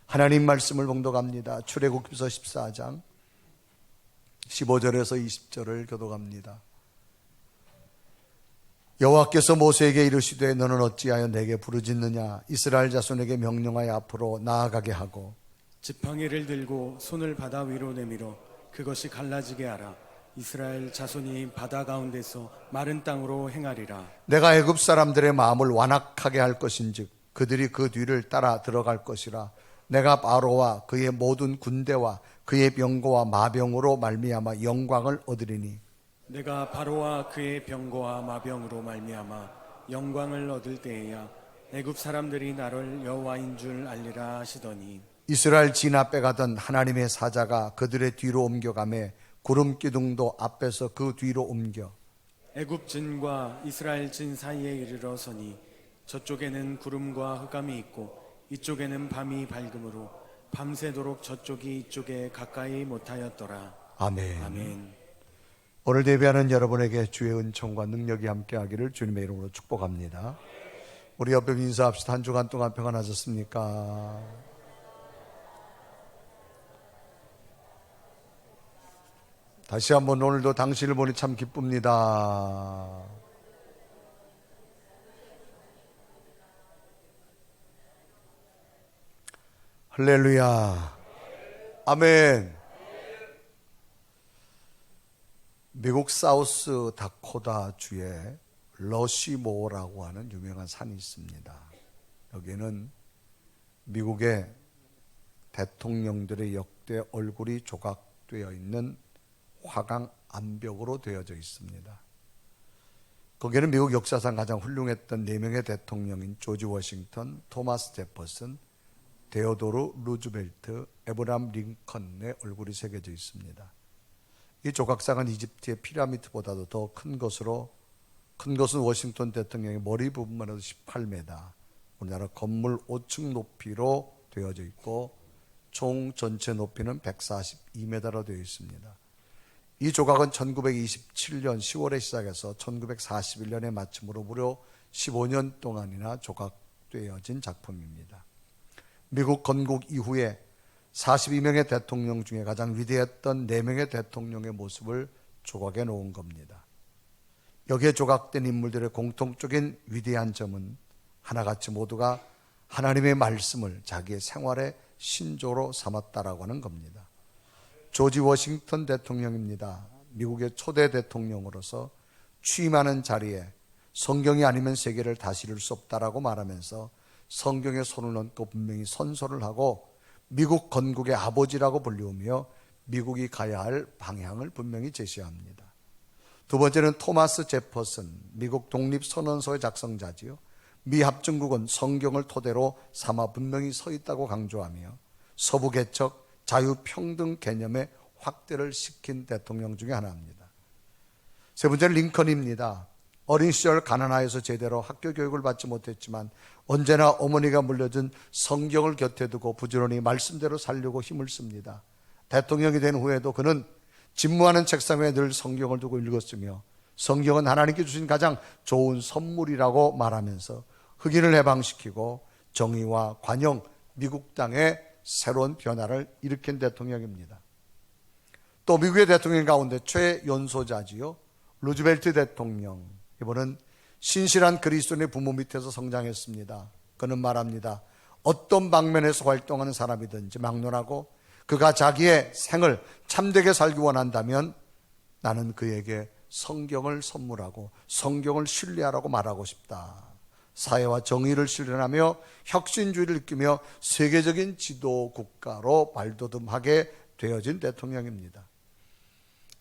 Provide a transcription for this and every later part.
하나님 말씀을 봉독합니다. 출애굽기서 14장 15절에서 20절을 교독합니다. 여호와께서 모세에게 이르시되 너는 어찌하여 내게 부르짖느냐. 이스라엘 자손에게 명령하여 앞으로 나아가게 하고 지팡이를 들고 손을 바다 위로 내밀어 그것이 갈라지게 하라. 이스라엘 자손이 바다 가운데서 마른 땅으로 행하리라. 내가 애굽 사람들의 마음을 완악하게 할 것인즉 그들이 그 뒤를 따라 들어갈 것이라. 내가 바로와 그의 모든 군대와 그의 병거와 마병으로 말미암아 영광을 얻으리니 내가 바로와 그의 병거와 마병으로 말미암아 영광을 얻을 때에야 애굽 사람들이 나를 여호와인 줄 알리라 하시더니 이스라엘 진 앞에 가던 하나님의 사자가 그들의 뒤로 옮겨가매 구름 기둥도 앞에서 그 뒤로 옮겨 애굽 진과 이스라엘 진 사이에 이르러 서니 저쪽에는 구름과 흑암이 있고 이쪽에는 밤이 밝음으로 밤새도록 저쪽이 이쪽에 가까이 못하였더라. 아멘. 아멘. 오늘 예배하는 여러분에게 주의 은총과 능력이 함께하기를 주님의 이름으로 축복합니다. 우리 옆에 인사합시다. 한 주간 동안 평안하셨습니까? 다시 한번 오늘도 당신을 보니 참 기쁩니다. 할렐루야. 아멘. 미국 사우스 다코타 주에 러시모어라고 하는 유명한 산이 있습니다. 여기는 미국의 대통령들의 역대 얼굴이 조각되어 있는 화강 암벽으로 되어져 있습니다. 거기에는 미국 역사상 가장 훌륭했던 4명의 대통령인 조지 워싱턴, 토마스 제퍼슨, 데오도르 루즈벨트, 에브람 링컨의 얼굴이 새겨져 있습니다. 이 조각상은 이집트의 피라미드보다도 더 큰 것은 워싱턴 대통령의 머리 부분만 해도 18m, 우리나라 건물 5층 높이로 되어져 있고 총 전체 높이는 142m로 되어 있습니다. 이 조각은 1927년 10월에 시작해서 1941년에 마침으로 무려 15년 동안이나 조각되어진 작품입니다. 미국 건국 이후에 42명의 대통령 중에 가장 위대했던 4명의 대통령의 모습을 조각해 놓은 겁니다. 여기에 조각된 인물들의 공통적인 위대한 점은 하나같이 모두가 하나님의 말씀을 자기의 생활의 신조로 삼았다라고 하는 겁니다. 조지 워싱턴 대통령입니다. 미국의 초대 대통령으로서 취임하는 자리에 성경이 아니면 세계를 다스릴 수 없다라고 말하면서 성경에 손을 얹고 분명히 선서를 하고 미국 건국의 아버지라고 불리우며 미국이 가야 할 방향을 분명히 제시합니다. 두 번째는 토마스 제퍼슨, 미국 독립선언서의 작성자지요. 미 합중국은 성경을 토대로 삼아 분명히 서 있다고 강조하며 서부 개척, 자유평등 개념의 확대를 시킨 대통령 중에 하나입니다. 세 번째는 링컨입니다. 어린 시절 가난하여서 제대로 학교 교육을 받지 못했지만 언제나 어머니가 물려준 성경을 곁에 두고 부지런히 말씀대로 살려고 힘을 씁니다. 대통령이 된 후에도 그는 집무하는 책상 위에 늘 성경을 두고 읽었으며 성경은 하나님께 주신 가장 좋은 선물이라고 말하면서 흑인을 해방시키고 정의와 관용, 미국 땅의 새로운 변화를 일으킨 대통령입니다. 또 미국의 대통령 가운데 최연소자지요. 루즈벨트 대통령. 이번은 신실한 그리스도인의 부모 밑에서 성장했습니다. 그는 말합니다. 어떤 방면에서 활동하는 사람이든지 막론하고 그가 자기의 생을 참되게 살기 원한다면 나는 그에게 성경을 선물하고 성경을 신뢰하라고 말하고 싶다. 사회와 정의를 실현하며 혁신주의를 느끼며 세계적인 지도 국가로 발돋움하게 되어진 대통령입니다.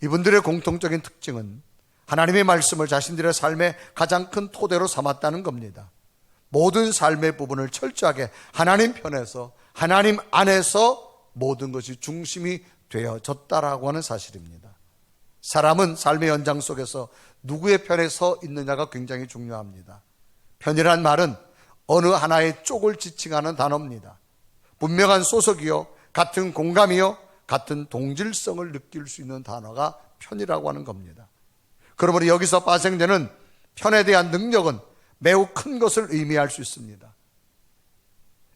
이분들의 공통적인 특징은 하나님의 말씀을 자신들의 삶의 가장 큰 토대로 삼았다는 겁니다. 모든 삶의 부분을 철저하게 하나님 편에서 하나님 안에서 모든 것이 중심이 되어졌다라고 하는 사실입니다. 사람은 삶의 연장 속에서 누구의 편에 서 있느냐가 굉장히 중요합니다. 편이란 말은 어느 하나의 쪽을 지칭하는 단어입니다. 분명한 소속이요, 같은 공감이요, 같은 동질성을 느낄 수 있는 단어가 편이라고 하는 겁니다. 그러므로 여기서 발생되는 편에 대한 능력은 매우 큰 것을 의미할 수 있습니다.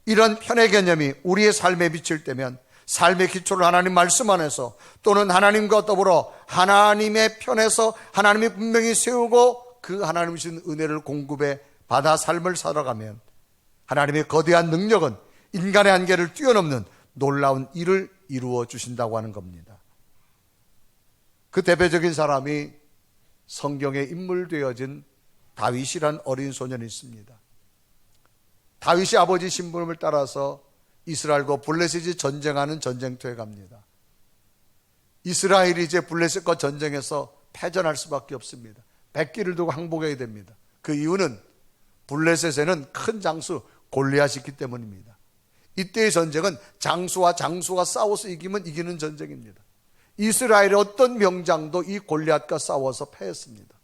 이런 편의 개념이 우리의 삶에 비칠 때면 삶의 기초를 하나님 말씀 안에서 또는 하나님과 더불어 하나님의 편에서 하나님이 분명히 세우고 그 하나님이 주신 은혜를 공급해 받아 삶을 살아가면 하나님의 거대한 능력은 인간의 한계를 뛰어넘는 놀라운 일을 이루어 주신다고 하는 겁니다. 그 대표적인 사람이 성경에 인물되어진 다윗이란 어린 소년이 있습니다. 다윗이 아버지 신분을 따라서 이스라엘과 블레셋이 전쟁하는 전쟁터에 갑니다. 이스라엘이 이제 블레셋과 전쟁에서 패전할 수밖에 없습니다. 백기를 두고 항복해야 됩니다. 그 이유는 블레셋에는 큰 장수 골리앗이 있기 때문입니다. 이때의 전쟁은 장수와 장수가 싸워서 이기면 이기는 전쟁입니다. 이스라엘의 어떤 명장도 이 골리앗과 싸워서 패했습니다.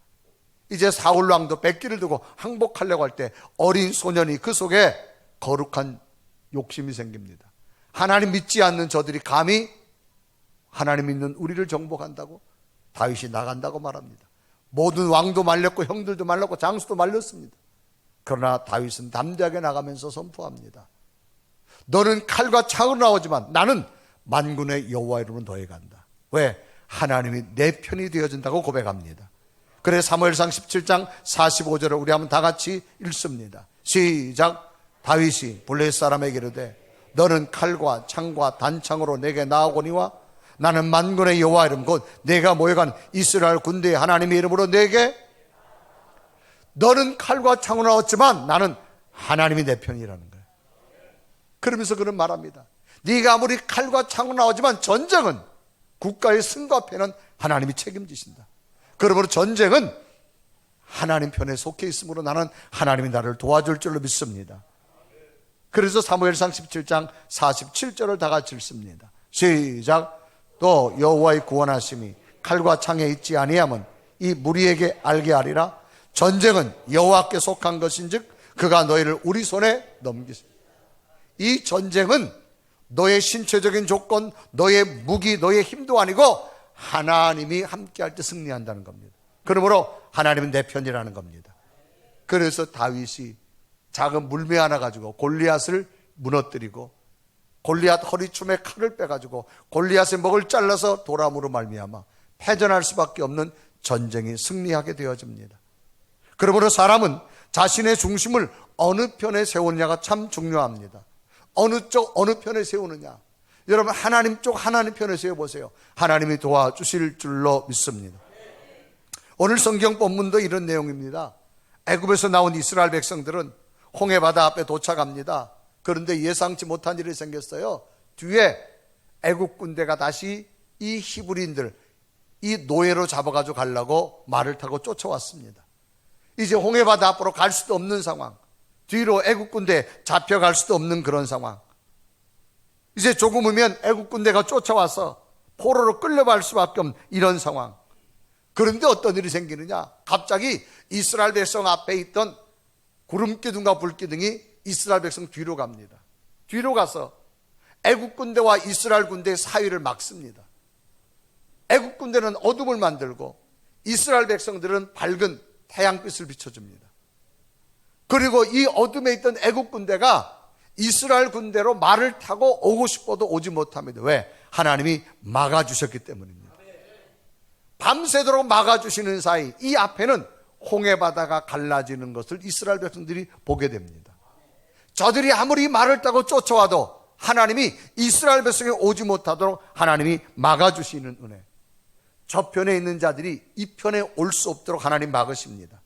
이제 사울 왕도 백기를 두고 항복하려고 할 때 어린 소년이 그 속에 거룩한 욕심이 생깁니다. 하나님 믿지 않는 저들이 감히 하나님 믿는 우리를 정복한다고? 다윗이 나간다고 말합니다. 모든 왕도 말렸고 형들도 말렸고 장수도 말렸습니다. 그러나 다윗은 담대하게 나가면서 선포합니다. 너는 칼과 창으로 나오지만 나는 만군의 여호와 이름으로 너에 간다. 왜? 하나님이 내 편이 되어준다고 고백합니다. 그래 사무엘상 17장 45절을 우리 한번 다 같이 읽습니다. 시작. 다윗이 블레셋 사람에게 이르되 너는 칼과 창과 단창으로 내게 나아오거니와 나는 만군의 여호와 이름 곧 내가 모여간 이스라엘 군대의 하나님의 이름으로 내게 너는 칼과 창으로 나왔지만 나는 하나님이 내 편이라는 거예요. 그러면서 그는 말합니다. 네가 아무리 칼과 창으로 나오지만 전쟁은 국가의 승과 패는 하나님이 책임지신다. 그러므로 전쟁은 하나님 편에 속해 있으므로 나는 하나님이 나를 도와줄 줄로 믿습니다. 그래서 사무엘상 17장 47절을 다 같이 읽습니다. 시작. 또 여호와의 구원하심이 칼과 창에 있지 아니하면 이 무리에게 알게 하리라. 전쟁은 여호와께 속한 것인즉 그가 너희를 우리 손에 넘기시리라. 이 전쟁은 너의 신체적인 조건, 너의 무기, 너의 힘도 아니고 하나님이 함께할 때 승리한다는 겁니다. 그러므로 하나님은 내 편이라는 겁니다. 그래서 다윗이 작은 물매 하나 가지고 골리앗을 무너뜨리고 골리앗 허리춤에 칼을 빼가지고 골리앗의 목을 잘라서 도람으로 말미암아 패전할 수밖에 없는 전쟁이 승리하게 되어집니다. 그러므로 사람은 자신의 중심을 어느 편에 세우느냐가 참 중요합니다. 어느 쪽 어느 편에 세우느냐. 여러분 하나님 쪽 하나님 편에 세워보세요. 하나님이 도와주실 줄로 믿습니다. 오늘 성경 본문도 이런 내용입니다. 애굽에서 나온 이스라엘 백성들은 홍해바다 앞에 도착합니다. 그런데 예상치 못한 일이 생겼어요. 뒤에 애굽 군대가 다시 이 히브리인들 이 노예로 잡아가지고 가려고 말을 타고 쫓아왔습니다. 이제 홍해바다 앞으로 갈 수도 없는 상황, 뒤로 애굽 군대 잡혀갈 수도 없는 그런 상황. 이제 조금 후면 애굽 군대가 쫓아와서 포로로 끌려갈 수밖에 없는 이런 상황. 그런데 어떤 일이 생기느냐? 갑자기 이스라엘 백성 앞에 있던 구름기둥과 불기둥이 이스라엘 백성 뒤로 갑니다. 뒤로 가서 애굽 군대와 이스라엘 군대의 사이를 막습니다. 애굽 군대는 어둠을 만들고 이스라엘 백성들은 밝은 태양빛을 비춰줍니다. 그리고 이 어둠에 있던 애굽 군대가 이스라엘 군대로 말을 타고 오고 싶어도 오지 못합니다. 왜? 하나님이 막아주셨기 때문입니다. 밤새도록 막아주시는 사이 이 앞에는 홍해바다가 갈라지는 것을 이스라엘 백성들이 보게 됩니다. 저들이 아무리 말을 타고 쫓아와도 하나님이 이스라엘 백성이 오지 못하도록 하나님이 막아주시는 은혜. 저편에 있는 자들이 이 편에 올 수 없도록 하나님 막으십니다.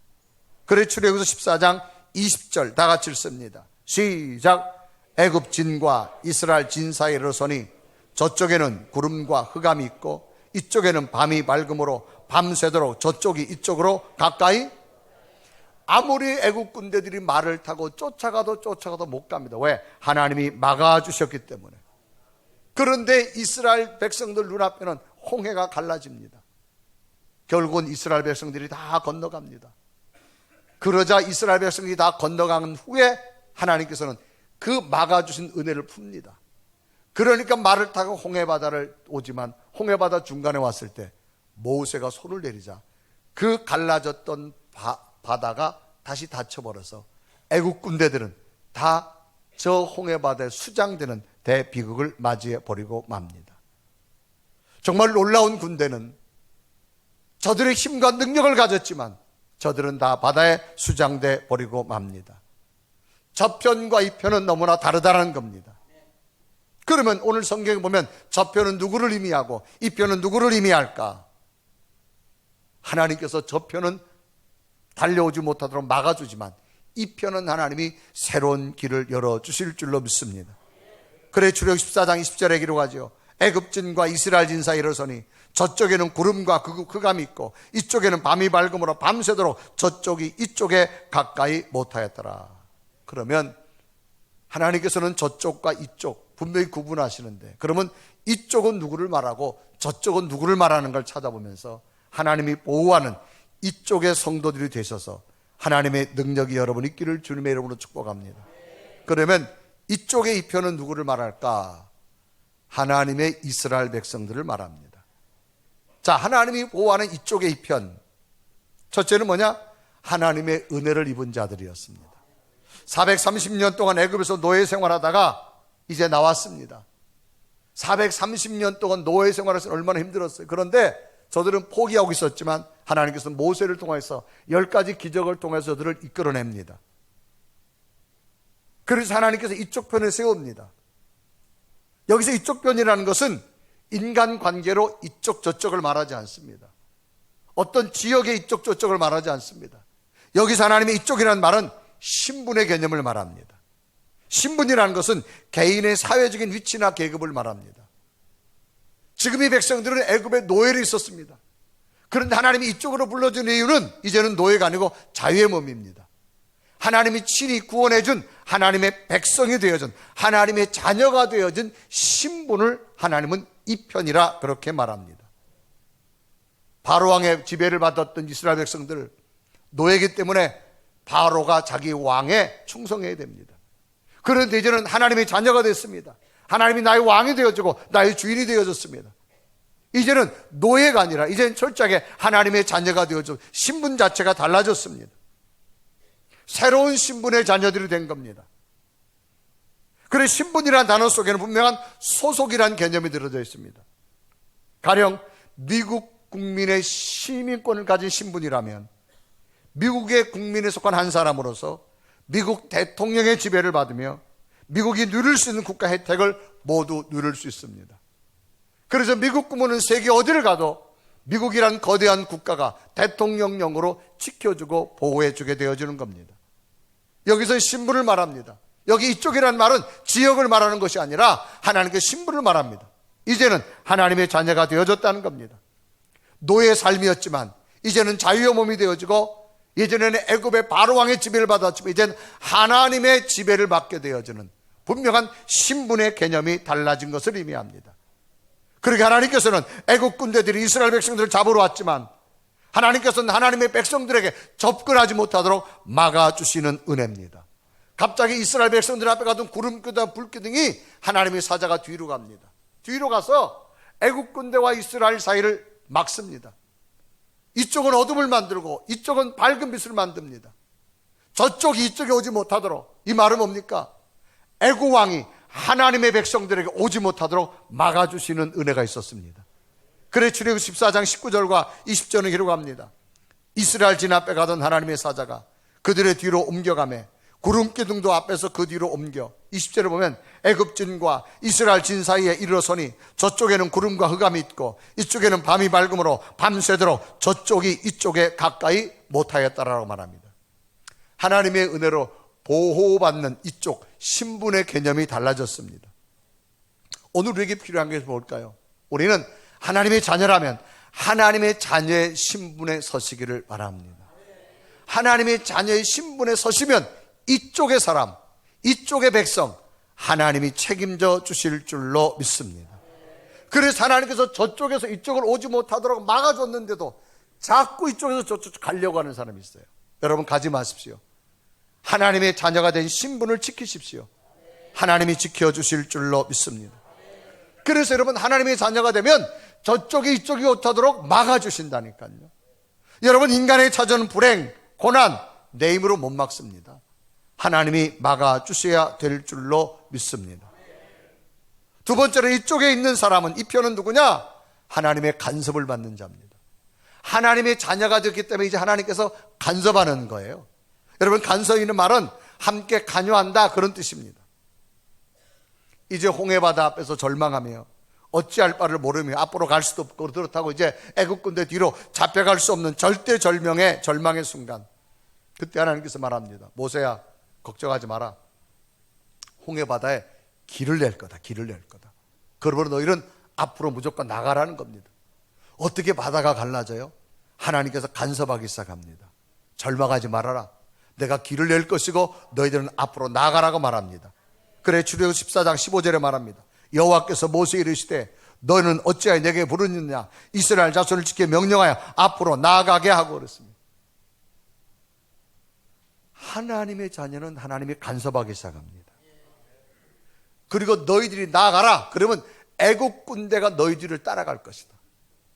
그래 출애굽기서 14장 20절 다 같이 읽습니다. 시작. 애굽 진과 이스라엘 진 사이에 이르러서니 저쪽에는 구름과 흑암이 있고 이쪽에는 밤이 밝음으로 밤새도록 저쪽이 이쪽으로 가까이. 아무리 애굽 군대들이 말을 타고 쫓아가도 못 갑니다. 왜? 하나님이 막아주셨기 때문에. 그런데 이스라엘 백성들 눈앞에는 홍해가 갈라집니다. 결국은 이스라엘 백성들이 다 건너갑니다. 그러자 이스라엘 백성들이 다 건너간 후에 하나님께서는 그 막아주신 은혜를 풉니다. 그러니까 말을 타고 홍해바다를 오지만 홍해바다 중간에 왔을 때 모세가 손을 내리자 그 갈라졌던 바다가 다시 닫혀버려서 애국 군대들은 다 저 홍해바다에 수장되는 대비극을 맞이해 버리고 맙니다. 정말 놀라운 군대는 저들의 힘과 능력을 가졌지만 저들은 다 바다에 수장돼 버리고 맙니다. 저편과 이 편은 너무나 다르다는 겁니다. 그러면 오늘 성경에 보면 저편은 누구를 의미하고 이 편은 누구를 의미할까? 하나님께서 저편은 달려오지 못하도록 막아주지만 이 편은 하나님이 새로운 길을 열어주실 줄로 믿습니다. 그래 출애굽 14장 20절에 기록하죠. 애굽진과 이스라엘진 사이에 일어서니 저쪽에는 구름과 흑암이 있고 이쪽에는 밤이 밝음으로 밤새도록 저쪽이 이쪽에 가까이 못하였더라. 그러면 하나님께서는 저쪽과 이쪽 분명히 구분하시는데, 그러면 이쪽은 누구를 말하고 저쪽은 누구를 말하는 걸 찾아보면서 하나님이 보호하는 이쪽의 성도들이 되셔서 하나님의 능력이 여러분 있기를 주님의 이름으로 축복합니다. 그러면 이쪽의 이 편은 누구를 말할까? 하나님의 이스라엘 백성들을 말합니다. 자, 하나님이 보호하는 이쪽의 이 편, 첫째는 뭐냐? 하나님의 은혜를 입은 자들이었습니다. 430년 동안 애굽에서 노예 생활하다가 이제 나왔습니다. 430년 동안 노예 생활해서 얼마나 힘들었어요. 그런데 저들은 포기하고 있었지만 하나님께서 모세를 통해서 10가지 기적을 통해서 저들을 이끌어냅니다. 그래서 하나님께서 이쪽 편을 세웁니다. 여기서 이쪽 편이라는 것은 인간관계로 이쪽 저쪽을 말하지 않습니다. 어떤 지역의 이쪽 저쪽을 말하지 않습니다. 여기서 하나님의 이쪽이라는 말은 신분의 개념을 말합니다. 신분이라는 것은 개인의 사회적인 위치나 계급을 말합니다. 지금 이 백성들은 애굽에 노예로 있었습니다. 그런데 하나님이 이쪽으로 불러준 이유는 이제는 노예가 아니고 자유의 몸입니다. 하나님이 친히 구원해준 하나님의 백성이 되어준 하나님의 자녀가 되어준 신분을 하나님은 이 편이라 그렇게 말합니다. 바로왕의 지배를 받았던 이스라엘 백성들, 노예이기 때문에 바로가 자기 왕에 충성해야 됩니다. 그런데 이제는 하나님의 자녀가 됐습니다. 하나님이 나의 왕이 되어주고 나의 주인이 되어졌습니다. 이제는 노예가 아니라 이제는 철저하게 하나님의 자녀가 되어져 신분 자체가 달라졌습니다. 새로운 신분의 자녀들이 된 겁니다. 그래서 신분이라는 단어 속에는 분명한 소속이라는 개념이 들어져 있습니다. 가령 미국 국민의 시민권을 가진 신분이라면 미국의 국민에 속한 한 사람으로서 미국 대통령의 지배를 받으며 미국이 누릴 수 있는 국가 혜택을 모두 누릴 수 있습니다. 그래서 미국 국민은 세계 어디를 가도 미국이란 거대한 국가가 대통령령으로 지켜주고 보호해주게 되어지는 겁니다. 여기서 신분을 말합니다. 여기 이쪽이라는 말은 지역을 말하는 것이 아니라 하나님께 신분을 말합니다. 이제는 하나님의 자녀가 되어졌다는 겁니다. 노예의 삶이었지만 이제는 자유의 몸이 되어지고, 예전에는 애굽의 바로왕의 지배를 받았지만 이제는 하나님의 지배를 받게 되어지는 분명한 신분의 개념이 달라진 것을 의미합니다. 그렇게 하나님께서는 애굽 군대들이 이스라엘 백성들을 잡으러 왔지만 하나님께서는 하나님의 백성들에게 접근하지 못하도록 막아주시는 은혜입니다. 갑자기 이스라엘 백성들 앞에 가던 구름기둥과 불기둥이 하나님의 사자가 뒤로 갑니다. 뒤로 가서 애굽 군대와 이스라엘 사이를 막습니다. 이쪽은 어둠을 만들고 이쪽은 밝은 빛을 만듭니다. 저쪽이 이쪽에 오지 못하도록, 이 말은 뭡니까? 애굽 왕이 하나님의 백성들에게 오지 못하도록 막아주시는 은혜가 있었습니다. 그래 출애굽 14장 19절과 20절은 기록합니다. 이스라엘 진 앞에 가던 하나님의 사자가 그들의 뒤로 옮겨가매 구름기둥도 앞에서 그 뒤로 옮겨, 20절에 보면 애굽진과 이스라엘 진 사이에 이르러서니 저쪽에는 구름과 흑암이 있고 이쪽에는 밤이 밝음으로 밤새도록 저쪽이 이쪽에 가까이 못하였다라고 말합니다. 하나님의 은혜로 보호받는 이쪽 신분의 개념이 달라졌습니다. 오늘 우리에게 필요한 게 뭘까요? 우리는 하나님의 자녀라면 하나님의 자녀의 신분에 서시기를 바랍니다. 하나님의 자녀의 신분에 서시면 이쪽의 사람, 이쪽의 백성 하나님이 책임져 주실 줄로 믿습니다. 그래서 하나님께서 저쪽에서 이쪽을 오지 못하도록 막아줬는데도 자꾸 이쪽에서 저쪽 가려고 하는 사람이 있어요. 여러분 가지 마십시오. 하나님의 자녀가 된 신분을 지키십시오. 하나님이 지켜주실 줄로 믿습니다. 그래서 여러분 하나님의 자녀가 되면 저쪽이 이쪽이 못하도록 막아주신다니까요. 여러분 인간의 찾아오는 불행, 고난 내 힘으로 못 막습니다. 하나님이 막아주셔야 될 줄로 믿습니다. 두 번째로 이쪽에 있는 사람은, 이 편은 누구냐? 하나님의 간섭을 받는 자입니다. 하나님의 자녀가 되었기 때문에 이제 하나님께서 간섭하는 거예요. 여러분, 간섭이라는 말은 함께 관여한다, 그런 뜻입니다. 이제 홍해바다 앞에서 절망하며 어찌할 바를 모르며 앞으로 갈 수도 없고, 그렇다고 이제 애국 군대 뒤로 잡혀갈 수 없는 절대절명의 절망의 순간, 그때 하나님께서 말합니다. 모세야, 걱정하지 마라. 홍해바다에 길을 낼 거다. 길을 낼 거다. 그러므로 너희는 앞으로 무조건 나가라는 겁니다. 어떻게 바다가 갈라져요? 하나님께서 간섭하기 시작합니다. 절망하지 말아라. 내가 길을 낼 것이고 너희들은 앞으로 나가라고 말합니다. 그래, 출애굽 14장 15절에 말합니다. 여호와께서 모세에 이르시되 너희는 어찌하여 내게 부르느냐? 이스라엘 자손을 지켜 명령하여 앞으로 나아가게 하고 그랬습니다. 하나님의 자녀는 하나님이 간섭하기 시작합니다. 그리고 너희들이 나아가라. 그러면 애국 군대가 너희 뒤를 따라갈 것이다.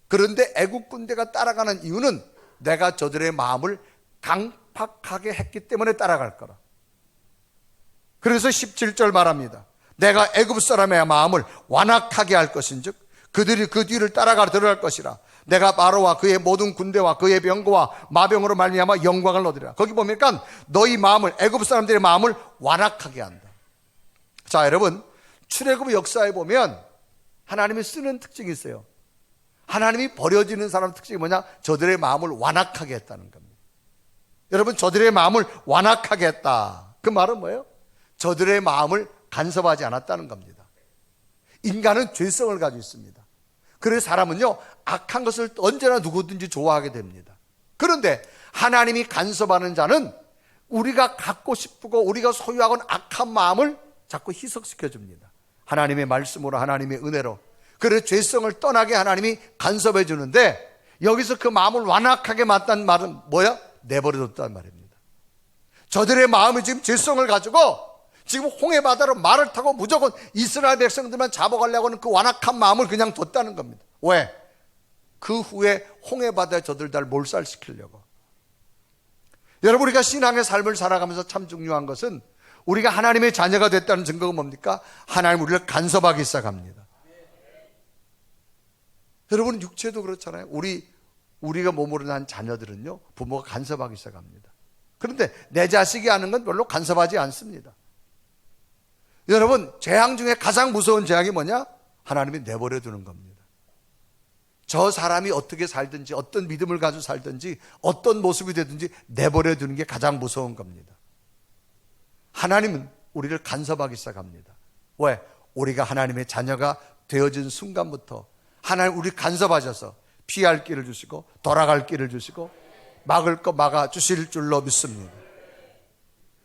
그런데 애국 군대가 따라가는 이유는 내가 저들의 마음을 강팍하게 했기 때문에 따라갈 거라. 그래서 17절 말합니다. 내가 애굽 사람의 마음을 완악하게 할 것인즉 그들이 그 뒤를 따라가 들어갈 것이라. 내가 바로와 그의 모든 군대와 그의 병거와 마병으로 말미암아 영광을 얻으리라. 거기 보니까 너희 마음을, 애굽 사람들의 마음을 완악하게 한다. 자, 여러분, 출애굽 역사에 보면 하나님이 쓰는 특징이 있어요. 하나님이 버려지는 사람 특징이 뭐냐? 저들의 마음을 완악하게 했다는 겁니다. 여러분, 저들의 마음을 완악하게 했다. 그 말은 뭐예요? 저들의 마음을 간섭하지 않았다는 겁니다. 인간은 죄성을 가지고 있습니다. 그래서 사람은요, 악한 것을 언제나 누구든지 좋아하게 됩니다. 그런데 하나님이 간섭하는 자는 우리가 갖고 싶고 우리가 소유하고는 악한 마음을 자꾸 희석시켜 줍니다. 하나님의 말씀으로, 하나님의 은혜로. 그래서 죄성을 떠나게 하나님이 간섭해 주는데, 여기서 그 마음을 완악하게 만든 말은 뭐야? 내버려뒀다는 말입니다. 저들의 마음이 지금 죄성을 가지고 지금 홍해바다로 말을 타고 무조건 이스라엘 백성들만 잡아가려고 하는 그 완악한 마음을 그냥 뒀다는 겁니다. 왜? 그 후에 홍해바다에 저들 다 몰살시키려고. 여러분, 우리가 신앙의 삶을 살아가면서 참 중요한 것은 우리가 하나님의 자녀가 됐다는 증거가 뭡니까? 하나님 우리를 간섭하기 시작합니다. 여러분, 육체도 그렇잖아요. 우리가 몸으로 난 자녀들은요, 부모가 간섭하기 시작합니다. 그런데 내 자식이 하는 건 별로 간섭하지 않습니다. 여러분, 재앙 중에 가장 무서운 재앙이 뭐냐? 하나님이 내버려 두는 겁니다. 저 사람이 어떻게 살든지, 어떤 믿음을 가지고 살든지, 어떤 모습이 되든지 내버려 두는 게 가장 무서운 겁니다. 하나님은 우리를 간섭하기 시작합니다. 왜? 우리가 하나님의 자녀가 되어진 순간부터 하나님 우리 간섭하셔서 피할 길을 주시고 돌아갈 길을 주시고 막을 거 막아 주실 줄로 믿습니다.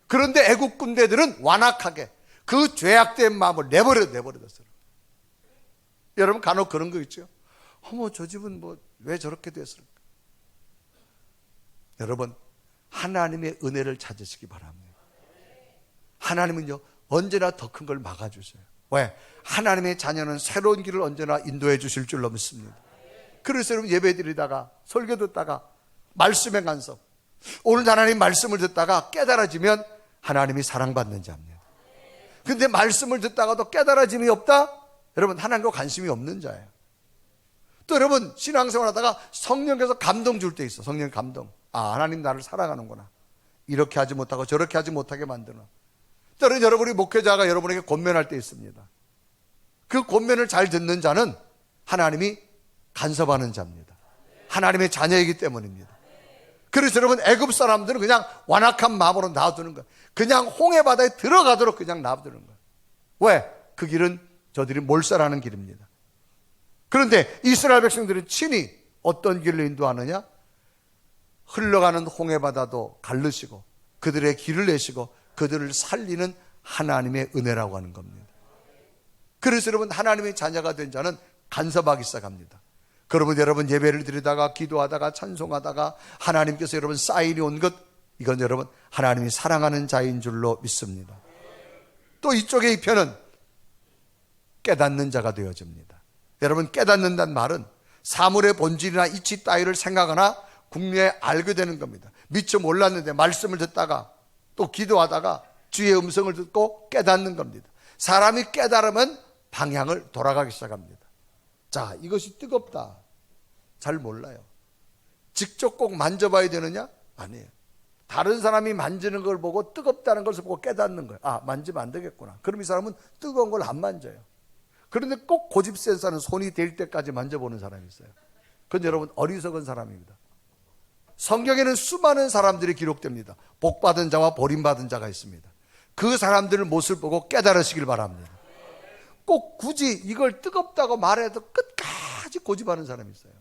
그런데 애국 군대들은 완악하게 그 죄악된 마음을 내버려뒀어요. 여러분, 간혹 그런 거 있죠. 어머, 저 집은 뭐 왜 저렇게 됐을까? 여러분, 하나님의 은혜를 찾으시기 바랍니다. 하나님은요, 언제나 더 큰 걸 막아주세요. 왜? 하나님의 자녀는 새로운 길을 언제나 인도해 주실 줄로 믿습니다. 그래서 여러분, 예배 드리다가 설교 듣다가 말씀의 간섭, 오늘 하나님 말씀을 듣다가 깨달아지면 하나님이 사랑받는 자입니다. 근데 말씀을 듣다가도 깨달아짐이 없다? 여러분, 하나님과 관심이 없는 자예요. 또 여러분, 신앙생활 하다가 성령께서 감동 줄 때 있어. 성령 감동. 아, 하나님 나를 사랑하는구나. 이렇게 하지 못하고 저렇게 하지 못하게 만드나. 때로는 여러분이 목회자가 여러분에게 권면할 때 있습니다. 그 권면을 잘 듣는 자는 하나님이 간섭하는 자입니다. 하나님의 자녀이기 때문입니다. 그래서 여러분, 애굽 사람들은 그냥 완악한 마음으로 놔두는 거예요. 그냥 홍해바다에 들어가도록 그냥 놔두는 거예요. 왜? 그 길은 저들이 몰살하는 길입니다. 그런데 이스라엘 백성들은 친히 어떤 길로 인도하느냐? 흘러가는 홍해바다도 갈르시고 그들의 길을 내시고 그들을 살리는 하나님의 은혜라고 하는 겁니다. 그래서 여러분, 하나님의 자녀가 된 자는 간섭하기 시작합니다. 그러면 여러분, 예배를 드리다가 기도하다가 찬송하다가 하나님께서 여러분 사인이 온 것, 이건 여러분 하나님이 사랑하는 자인 줄로 믿습니다. 또 이쪽에 이 편은 깨닫는 자가 되어집니다. 여러분, 깨닫는다는 말은 사물의 본질이나 이치 따위를 생각하나 국내에 알게 되는 겁니다. 미처 몰랐는데 말씀을 듣다가 또 기도하다가 주의 음성을 듣고 깨닫는 겁니다. 사람이 깨달으면 방향을 돌아가기 시작합니다. 자, 이것이 뜨겁다. 잘 몰라요. 직접 꼭 만져봐야 되느냐? 아니에요. 다른 사람이 만지는 걸 보고 뜨겁다는 것을 보고 깨닫는 거예요. 아, 만지면 안 되겠구나. 그럼 이 사람은 뜨거운 걸 안 만져요. 그런데 꼭 고집 센서는 손이 될 때까지 만져보는 사람이 있어요. 그건 여러분 어리석은 사람입니다. 성경에는 수많은 사람들이 기록됩니다. 복받은 자와 버림받은 자가 있습니다. 그 사람들의 모습을 보고 깨달으시길 바랍니다. 꼭 굳이 이걸 뜨겁다고 말해도 끝까지 고집하는 사람이 있어요.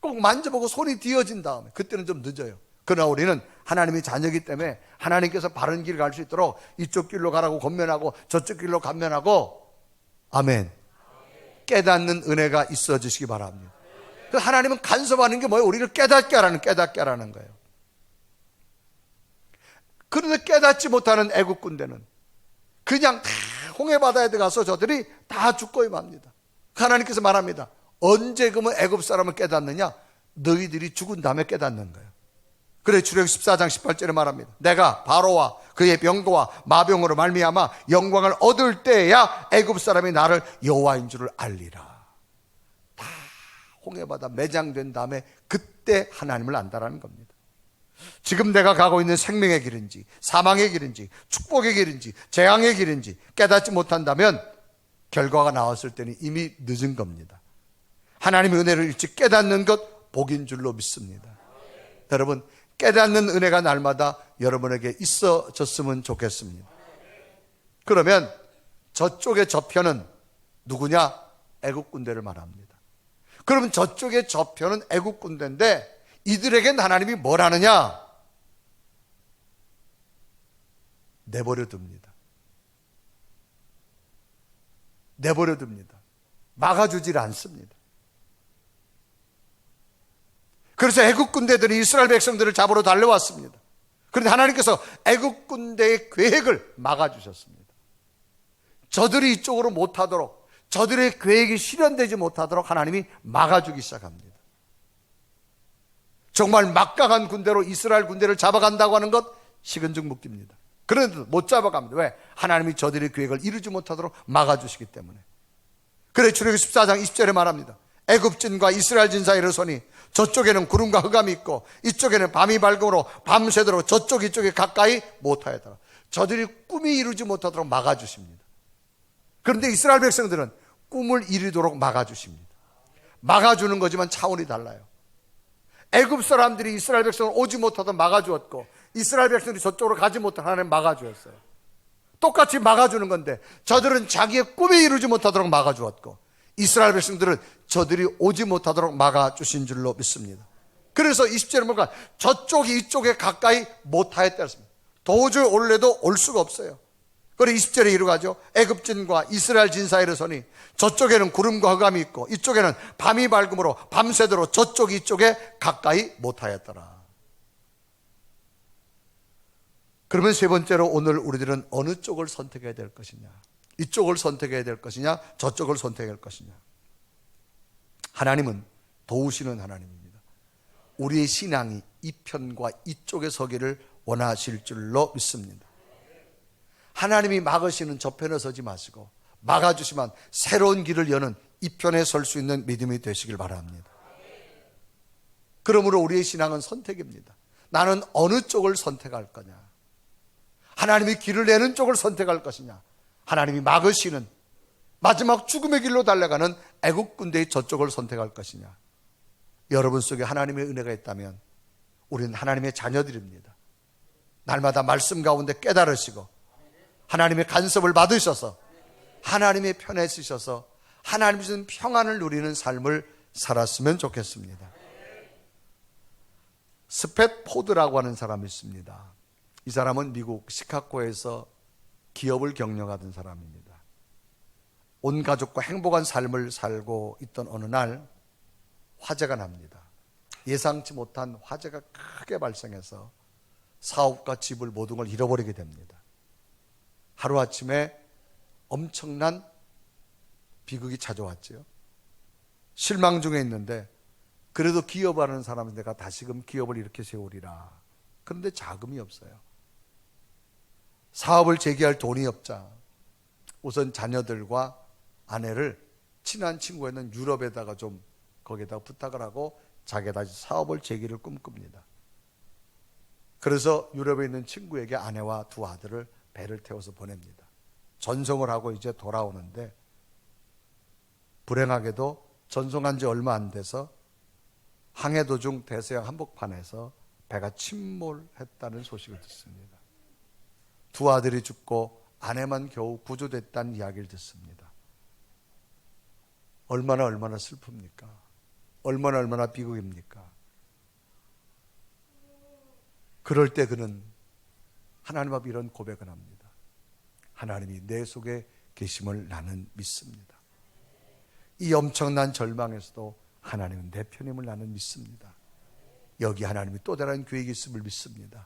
꼭 만져보고 손이 뒤어진 다음에, 그때는 좀 늦어요. 그러나 우리는 하나님의 자녀이기 때문에 하나님께서 바른 길을 갈 수 있도록 이쪽 길로 가라고 권면하고 저쪽 길로 감면하고, 아멘, 깨닫는 은혜가 있어 주시기 바랍니다. 하나님은 간섭하는 게 뭐예요? 우리를 깨닫게 하라는 거예요. 그런데 깨닫지 못하는 애국 군대는 그냥 다 홍해바다에 들어가서 저들이 다 죽고 맙니다. 하나님께서 말합니다. 언제 그러면 애굽 사람을 깨닫느냐? 너희들이 죽은 다음에 깨닫는 거예요. 그래 출애굽 14장 18절에 말합니다. 내가 바로와 그의 병거와 마병으로 말미암아 영광을 얻을 때야 애굽 사람이 나를 여호와인 줄을 알리라. 다 홍해바다 매장된 다음에 그때 하나님을 안다라는 겁니다. 지금 내가 가고 있는 생명의 길인지 사망의 길인지 축복의 길인지 재앙의 길인지 깨닫지 못한다면 결과가 나왔을 때는 이미 늦은 겁니다. 하나님의 은혜를 일찍 깨닫는 것 복인 줄로 믿습니다. 여러분, 깨닫는 은혜가 날마다 여러분에게 있어졌으면 좋겠습니다. 그러면 저쪽의 저편은 누구냐? 애국 군대를 말합니다. 그러면 저쪽의 저편은 애국 군대인데 이들에겐 하나님이 뭘 하느냐? 내버려 둡니다. 내버려 둡니다. 막아주질 않습니다. 그래서 애국 군대들이 이스라엘 백성들을 잡으러 달려왔습니다. 그런데 하나님께서 애국 군대의 계획을 막아주셨습니다. 저들이 이쪽으로 못하도록, 저들의 계획이 실현되지 못하도록 하나님이 막아주기 시작합니다. 정말 막강한 군대로 이스라엘 군대를 잡아간다고 하는 것 식은죽 묵기입니다. 그런데도 못 잡아갑니다. 왜? 하나님이 저들의 계획을 이루지 못하도록 막아주시기 때문에. 그래 출애굽 14장 20절에 말합니다. 애굽진과 이스라엘진 사이에 이르서니 저쪽에는 구름과 흑암이 있고 이쪽에는 밤이 밝음으로 밤새도록 저쪽 이쪽에 가까이 못하였더라. 저들이 꿈이 이루지 못하도록 막아주십니다. 그런데 이스라엘 백성들은 꿈을 이루도록 막아주십니다. 막아주는 거지만 차원이 달라요. 애굽 사람들이 이스라엘 백성을 오지 못하도록 막아주었고 이스라엘 백성들이 저쪽으로 가지 못하도록 하나님 막아주었어요. 똑같이 막아주는 건데 저들은 자기의 꿈이 이루지 못하도록 막아주었고 이스라엘 백성들은 저들이 오지 못하도록 막아주신 줄로 믿습니다. 그래서 20절에 보니까 저쪽이 이쪽에 가까이 못하였다 했습니다. 도저히 올래도 올 수가 없어요. 그리고 20절에 이루가죠. 애굽진과 이스라엘진 사이에 서니 저쪽에는 구름과 흑암이 있고 이쪽에는 밤이 밝음으로 밤새도록 저쪽 이쪽에 가까이 못하였더라. 그러면 세 번째로 오늘 우리들은 어느 쪽을 선택해야 될 것이냐? 이쪽을 선택해야 될 것이냐? 저쪽을 선택할 것이냐? 하나님은 도우시는 하나님입니다. 우리의 신앙이 이 편과 이쪽에 서기를 원하실 줄로 믿습니다. 하나님이 막으시는 저편에 서지 마시고 막아주시면 새로운 길을 여는 이 편에 설 수 있는 믿음이 되시길 바랍니다. 그러므로 우리의 신앙은 선택입니다. 나는 어느 쪽을 선택할 거냐? 하나님이 길을 내는 쪽을 선택할 것이냐? 하나님이 막으시는 마지막 죽음의 길로 달려가는 애국 군대의 저쪽을 선택할 것이냐? 여러분 속에 하나님의 은혜가 있다면 우리는 하나님의 자녀들입니다. 날마다 말씀 가운데 깨달으시고 하나님의 간섭을 받으셔서 하나님의 편에 쓰셔서 하나님 주신 평안을 누리는 삶을 살았으면 좋겠습니다. 스팻포드라고 하는 사람이 있습니다. 이 사람은 미국 시카고에서 기업을 경영하던 사람입니다. 온 가족과 행복한 삶을 살고 있던 어느 날 화재가 납니다. 예상치 못한 화재가 크게 발생해서 사업과 집을 모든 걸 잃어버리게 됩니다. 하루아침에 엄청난 비극이 찾아왔죠. 실망 중에 있는데 그래도 기업하는 사람은 내가 다시금 기업을 이렇게 세우리라. 그런데 자금이 없어요. 사업을 재개할 돈이 없자 우선 자녀들과 아내를 친한 친구에는 유럽에다가 좀 거기다가 부탁을 하고 자기가 다시 사업을 재개를 꿈꿉니다. 그래서 유럽에 있는 친구에게 아내와 두 아들을 배를 태워서 보냅니다. 전송을 하고 이제 돌아오는데 불행하게도 전송한 지 얼마 안 돼서 항해 도중 대서양 한복판에서 배가 침몰했다는 소식을 듣습니다. 두 아들이 죽고 아내만 겨우 구조됐다는 이야기를 듣습니다. 얼마나 슬픕니까? 얼마나 비극입니까? 그럴 때 그는 하나님 앞에 이런 고백을 합니다. 하나님이 내 속에 계심을 나는 믿습니다. 이 엄청난 절망에서도 하나님은 내 편임을 나는 믿습니다. 여기 하나님이 또 다른 계획이 있음을 믿습니다.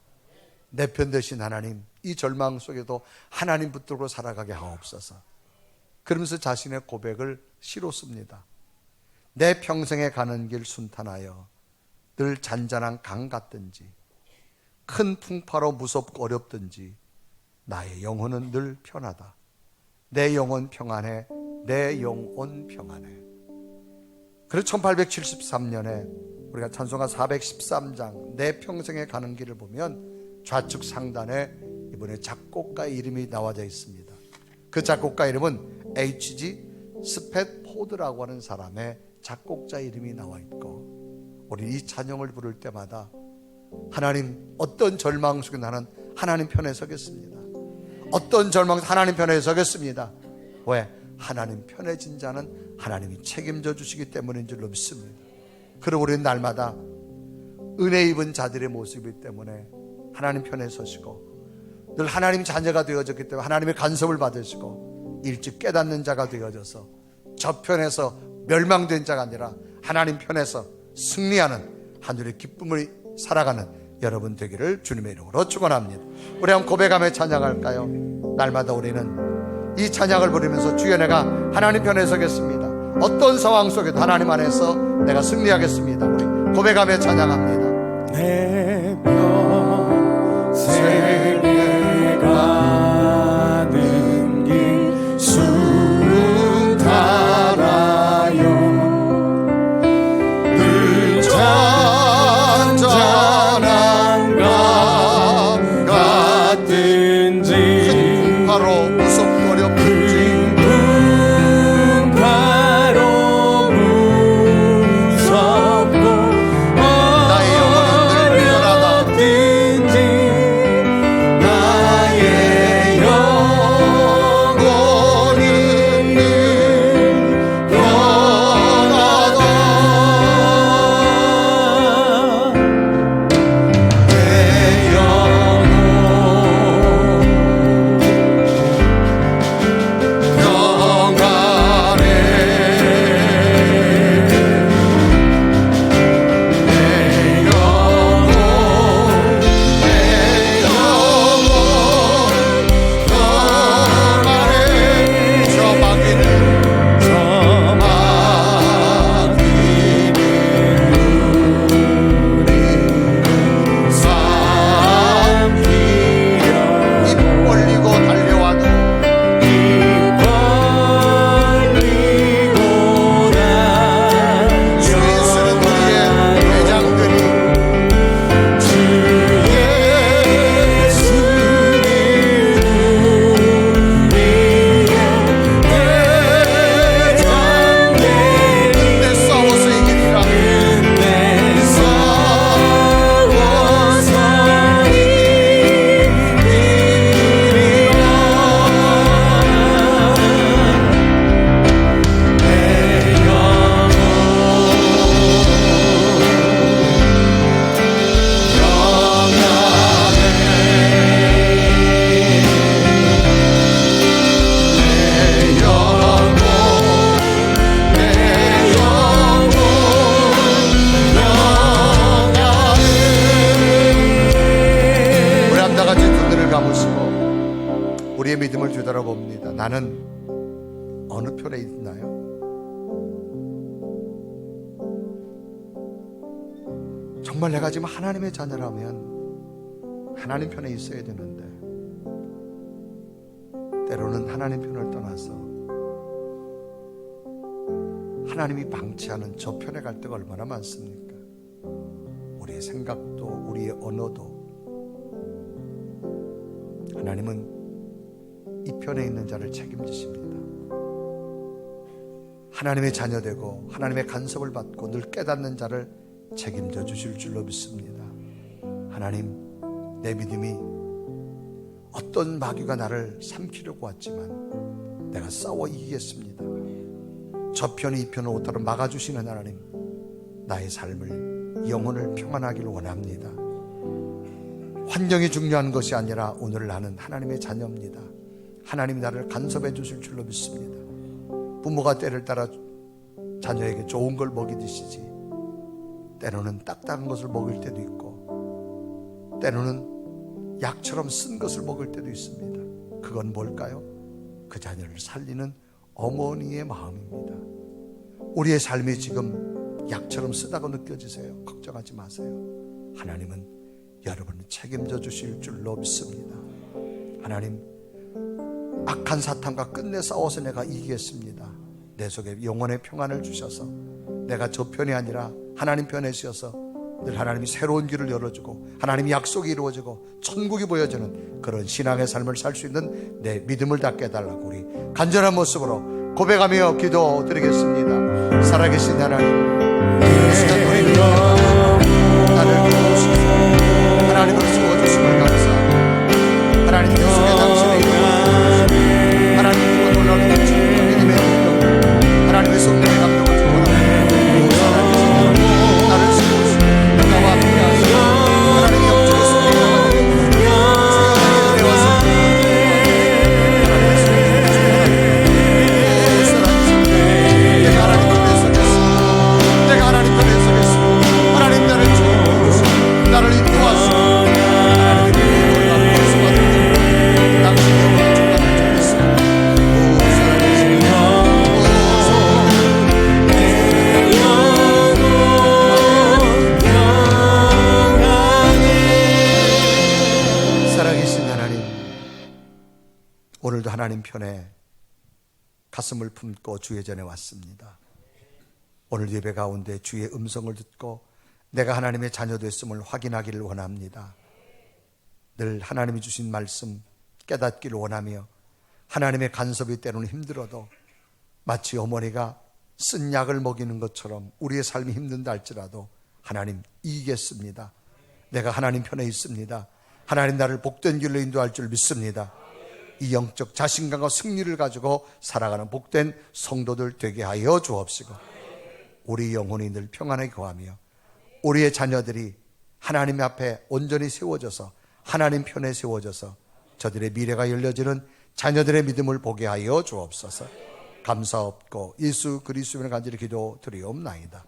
내 편 되신 하나님, 이 절망 속에도 하나님 붙들고 살아가게 하옵소서. 그러면서 자신의 고백을 시로 씁니다. 내 평생에 가는 길 순탄하여 늘 잔잔한 강 같든지 큰 풍파로 무섭고 어렵든지 나의 영혼은 늘 편하다. 내 영혼 평안해. 내 영혼 평안해. 그래서 1873년에 우리가 찬송가 413장 내 평생에 가는 길을 보면 좌측 상단에 이번에 작곡가의 이름이 나와져 있습니다. 그 작곡가 이름은 H.G. 스팻포드라고 하는 사람의 작곡자 이름이 나와 있고, 우리 이 찬양을 부를 때마다 하나님, 어떤 절망 속에 나는 하나님 편에 서겠습니다. 어떤 절망 속에 하나님 편에 서겠습니다. 왜? 하나님 편에 진 자는 하나님이 책임져 주시기 때문인 줄로 믿습니다. 그리고 우리는 날마다 은혜 입은 자들의 모습이기 때문에 하나님 편에 서시고, 늘 하나님 자녀가 되어졌기 때문에 하나님의 간섭을 받으시고, 일찍 깨닫는 자가 되어져서 저 편에서 멸망된 자가 아니라 하나님 편에서 승리하는 하늘의 기쁨을 살아가는 여러분 되기를 주님의 이름으로 축원합니다. 우리 한번 고백하며 찬양할까요? 날마다 우리는 이 찬양을 부르면서 주여 내가 하나님 편에 서겠습니다. 어떤 상황 속에도 하나님 안에서 내가 승리하겠습니다. 우리 고백하며 찬양합니다. 내 평생에 가는 길 순탄하여 늘 잔잔한 강 같든지 큰 풍파로 무섭고 어렵든지 우리의 믿음을 되돌아봅니다. 나는 어느 편에 있나요? 정말 내가 지금 하나님의 자녀라면 하나님 편에 있어야 되는데 때로는 하나님 편을 떠나서 하나님이 방치하는 저 편에 갈 때가 얼마나 많습니까? 우리의 생각도 우리의 언어도. 하나님은 이 편에 있는 자를 책임지십니다. 하나님의 자녀되고 하나님의 간섭을 받고 늘 깨닫는 자를 책임져 주실 줄로 믿습니다. 하나님, 내 믿음이 어떤 마귀가 나를 삼키려고 왔지만 내가 싸워 이기겠습니다. 저편이 이 편을 오타로 막아주시는 하나님, 나의 삶을, 영혼을 평안하기를 원합니다. 환경이 중요한 것이 아니라 오늘 나는 하나님의 자녀입니다. 하나님이 나를 간섭해 주실 줄로 믿습니다. 부모가 때를 따라 자녀에게 좋은 걸 먹이듯이지 때로는 딱딱한 것을 먹일 때도 있고 때로는 약처럼 쓴 것을 먹을 때도 있습니다. 그건 뭘까요? 그 자녀를 살리는 어머니의 마음입니다. 우리의 삶이 지금 약처럼 쓰다고 느껴지세요? 걱정하지 마세요. 하나님은 여러분을 책임져 주실 줄로 믿습니다. 하나님, 악한 사탄과 끝내 싸워서 내가 이기겠습니다. 내 속에 영혼의 평안을 주셔서 내가 저 편이 아니라 하나님 편에 서서 늘 하나님이 새로운 길을 열어주고 하나님이 약속이 이루어지고 천국이 보여지는 그런 신앙의 삶을 살 수 있는 내 믿음을 다 깨달라고 우리 간절한 모습으로 고백하며 기도드리겠습니다. 살아계신 하나님, 이 시간 우리 나를 도우시고 하나님으로 세워주심을 감사합니다. 하나님 그 속에 당신의 이름을 하나님 그 놀라운 믿음의 능력 하나님의 성령의 감동을 주어라. 살아계신 하나님, 나를 세우시고 나와 함께하시고 하나님의 영적인 승리가 주의 은혜와 성령 하나님의 성령 내가 하나님 편에 서겠습니다. 내가 하나님 편에 서겠습니다. 하나님 나를 지켜주시고 나를 인도하시고 하나님의 놀라운 모습과 당신의 영광을 충만히 주겠습니다. 오 살아계신 살아계신 하나님, 오늘도 하나님 편에 가슴을 품고 주의 전에 왔습니다. 오늘 예배 가운데 주의 음성을 듣고 내가 하나님의 자녀 됐음을 확인하기를 원합니다. 늘 하나님이 주신 말씀 깨닫기를 원하며 하나님의 간섭이 때로는 힘들어도 마치 어머니가 쓴 약을 먹이는 것처럼 우리의 삶이 힘든다 할지라도 하나님 이기겠습니다. 내가 하나님 편에 있습니다. 하나님 나를 복된 길로 인도할 줄 믿습니다. 이 영적 자신감과 승리를 가지고 살아가는 복된 성도들 되게 하여 주옵시고 우리 영혼이 늘 평안하게 거하며 우리의 자녀들이 하나님 앞에 온전히 세워져서 하나님 편에 세워져서 저들의 미래가 열려지는 자녀들의 믿음을 보게 하여 주옵소서. 감사없고 예수 그리스도의 간절히 기도드리옵나이다.